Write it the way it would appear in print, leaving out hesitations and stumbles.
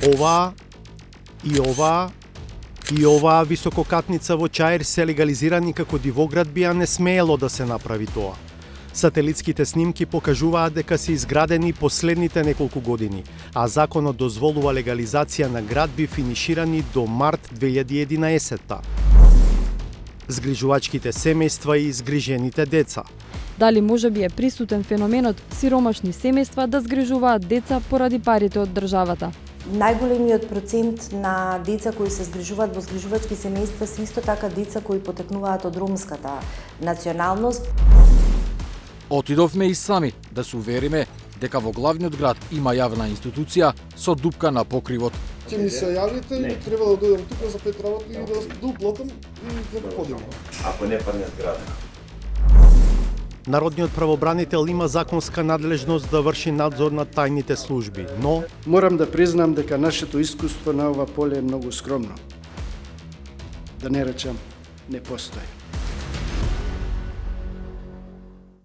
Оваа висококатница во Чаир се легализирани како дивоградби, а не смеело да се направи тоа. Сателитските снимки покажуваат дека се изградени последните неколку години, а законот дозволува легализација на градби финиширани до март 2011. Згрижувачките семејства и згрижените деца. Дали можеби е присутен феноменот сиромашни семејства да згрижуваат деца поради парите од државата? Најголемиот процент на деца кои се згрижуваат во згрижувачки семејства се исто така деца кои потекнуваат од ромската националност. Отидовме и сами да се увериме дека во главниот град има јавна институција со дупка на покривот. Ќе ми се јавите и треба да дојдем тука за 5 работи и да уплатам и да подиме. Ако не падне зграда. Народниот правобранител има законска надлежност да врши надзор над тајните служби, но морам да признам дека нашето искуство на ова поле е многу скромно. Да не речам, не постои.